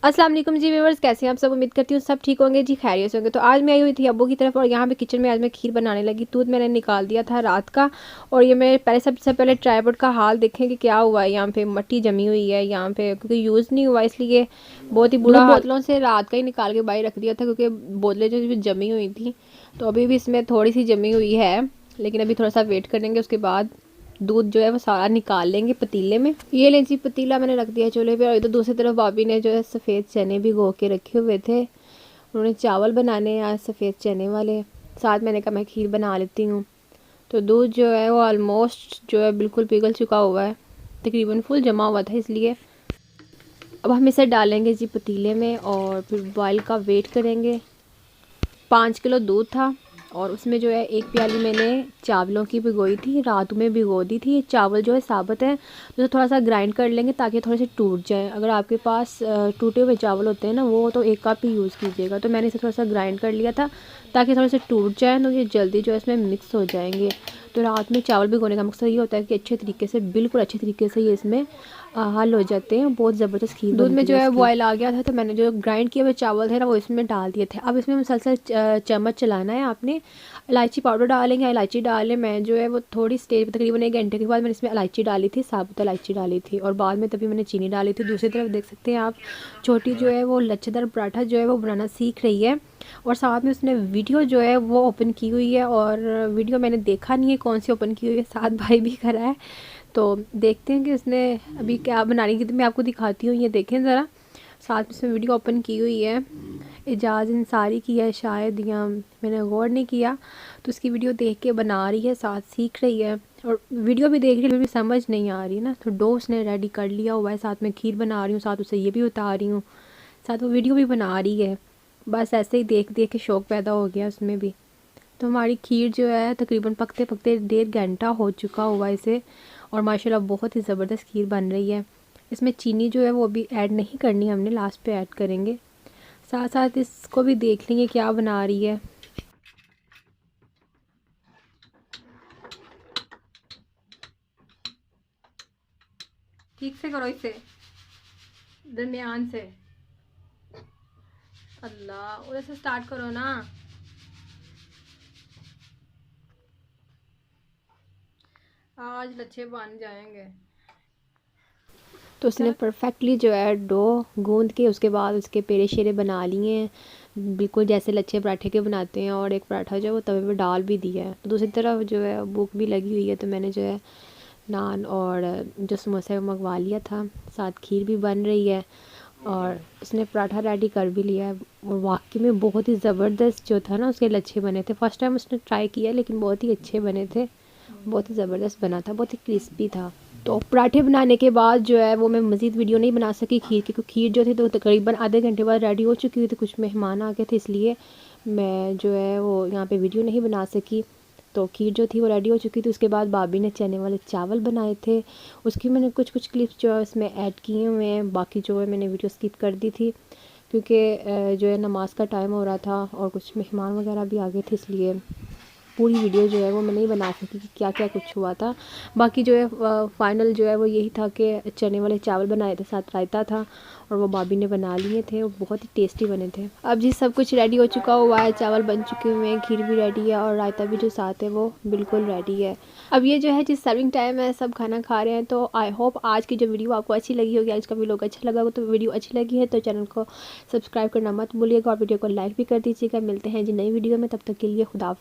अस्सलाम वालेकुम जी व्यूअर्स, कैसे हैं आप सब। उम्मीद करती हूँ सब ठीक होंगे जी, खैरियत से होंगे। तो आज मैं आई हुई थी अब्बू की तरफ और यहाँ पे किचन में आज मैं खीर बनाने लगी। दूध मैंने निकाल दिया था रात का और ये मैं पहले सबसे पहले ट्राईपोड का हाल देखें कि क्या हुआ है। यहाँ पे मट्टी जमी हुई है यहाँ पे, क्योंकि यूज़ नहीं हुआ इसलिए बहुत ही बुरा। बोतलों से रात का ही निकाल के बाहर रख दिया था क्योंकि बोतलें जो जमी हुई थी, तो अभी भी इसमें थोड़ी सी जमी हुई है, लेकिन अभी थोड़ा सा वेट करेंगे। उसके बाद दूध जो है वो सारा निकाल लेंगे पतीले में। ये लें जी, पतीला मैंने रख दिया चूल्हे पे और इधर दूसरी तरफ भाभी ने जो है सफ़ेद चने भिगो के रखे हुए थे। उन्होंने चावल बनाने हैं आज सफ़ेद चने वाले, साथ मैंने कहा मैं खीर बना लेती हूँ। तो दूध जो है वो ऑलमोस्ट जो है बिल्कुल पिघल चुका हुआ है, तकरीबन फुल जमा हुआ था, इसलिए अब हम इसे डालेंगे जी पतीले में और फिर बॉयल का वेट करेंगे। 5 किलो दूध था और उसमें जो है 1 प्याली मैंने चावलों की भिगोई थी, रात में भिगो दी थी। चावल जो है साबुत है तो थोड़ा सा ग्राइंड कर लेंगे ताकि थोड़े से टूट जाए। अगर आपके पास टूटे हुए चावल होते हैं ना, वो तो 1 कप ही यूज़ कीजिएगा। तो मैंने इसे थोड़ा सा ग्राइंड कर लिया था ताकि थोड़े से टूट जाए, तो ये जल्दी जो है इसमें मिक्स हो जाएंगे। तो रात में चावल भिगोने का मकसद ये होता है कि अच्छे तरीके से, बिल्कुल अच्छे तरीके से ये इसमें हल हो जाते हैं। बहुत ज़बरदस्त खीर दूध में जो है बॉयल आ गया था, तो मैंने जो ग्राइंड किए हुए चावल थे ना वो इसमें डाल दिए थे। अब इसमें मुसलसल चम्मच चलाना है आपने। इलायची पाउडर डालेंगे, इलायची डालें। मैं जो है वो थोड़ी स्टेज तकरीबन 1 घंटे के बाद मैंने इसमें इलायची डाली थी, साबुत इलायची डाली थी और बाद में तभी मैंने चीनी डाली थी। दूसरी तरफ देख सकते हैं आप, छोटी जो है वो लच्छेदार पराठा जो है वो बनाना सीख रही है और साथ में उसने वीडियो जो है वो ओपन की हुई है। और वीडियो मैंने देखा नहीं है कौन सी ओपन की हुई है, साथ भाई भी खड़ा है, तो देखते हैं कि उसने अभी क्या बनाने की। तो मैं आपको दिखाती हूँ, ये देखें ज़रा, साथ में इसमें वीडियो ओपन की हुई है। एजाज़ इंसारी की है शायद, या मैंने गौर नहीं किया। तो उसकी वीडियो देख के बना रही है, साथ सीख रही है और वीडियो भी देख रही है, फिर भी समझ नहीं आ रही ना। तो डो उसने रेडी कर लिया हुआ है, साथ में खीर बना रही हूँ, साथ उसे ये भी उतार रही हूँ, साथ वो वीडियो भी बना रही है। बस ऐसे ही देख देख के शौक़ पैदा हो गया उसमें भी। तो हमारी खीर जो है तकरीबन पकते पकते 1.5 घंटा हो चुका हुआ इसे और माशाल्लाह बहुत ही ज़बरदस्त खीर बन रही है। इसमें चीनी जो है वो अभी ऐड नहीं करनी, हमने लास्ट पे ऐड करेंगे। साथ साथ इसको भी देख लेंगे क्या बना रही है। ठीक से करो इसे, दरमियान से। अल्लाह, उधर से स्टार्ट करो ना। आज लच्छे बन जाएंगे। तो उसने परफेक्टली जो है डो गूंद के उसके बाद उसके पेड़े शेरे बना लिए हैं, बिल्कुल जैसे लच्छे पराठे के बनाते हैं। और एक पराठा जो है वो तवे पे डाल भी दिया है। तो दूसरी तरफ जो है भूख भी लगी हुई है, तो मैंने जो है नान और जो समोसा मंगवा लिया था, साथ खीर भी बन रही है और उसने पराठा रेडी कर भी लिया है। और वाकई में बहुत ही ज़बरदस्त जो था ना उसके लच्छे बने थे। फर्स्ट टाइम उसने ट्राई किया लेकिन बहुत ही अच्छे बने थे, बहुत ही ज़बरदस्त बना था, बहुत ही क्रिस्पी था। तो पराठे बनाने के बाद जो है वो मैं मज़ीद वीडियो नहीं बना सकी खीर की, क्योंकि खीर जो थी तो तकरीबन आधे घंटे बाद रेडी हो चुकी हुई थी। कुछ मेहमान आ गए थे इसलिए मैं जो है वो यहाँ पे वीडियो नहीं बना सकी। तो खीर जो थी वो रेडी हो चुकी थी। उसके बाद भाभी ने चने वाले चावल बनाए थे, उसकी मैंने कुछ क्लिप्स जो है उसमें ऐड किए हुए हैं। बाकी जो है मैंने वीडियो स्किप कर दी थी क्योंकि जो है नमाज़ का टाइम हो रहा था और कुछ मेहमान वगैरह भी आ गए थे, इसलिए पूरी वीडियो जो है वो मैं नहीं बना सकी कि क्या क्या कुछ हुआ था। बाकी जो है फाइनल जो है वो यही था कि चने वाले चावल बनाए थे, साथ रायता था और वो भाभी ने बना लिए थे, वो बहुत ही टेस्टी बने थे। अब जी सब कुछ रेडी हो चुका हुआ है, चावल बन चुके हुए हैं, खीर भी रेडी है और रायता भी जो साथ है वो बिल्कुल रेडी है। अब ये जो है जिस सर्विंग टाइम है, सब खाना खा रहे हैं। तो आई होप आज की जो वीडियो आपको अच्छी लगी होगी, आज का व्लॉग अच्छा लगा होगा। तो वीडियो अच्छी लगी है तो चैनल को सब्सक्राइब करना मत भूलिएगा और वीडियो को लाइक भी कर दीजिएगा। मिलते हैं जी नई वीडियो में, तब तक के लिए खुदा।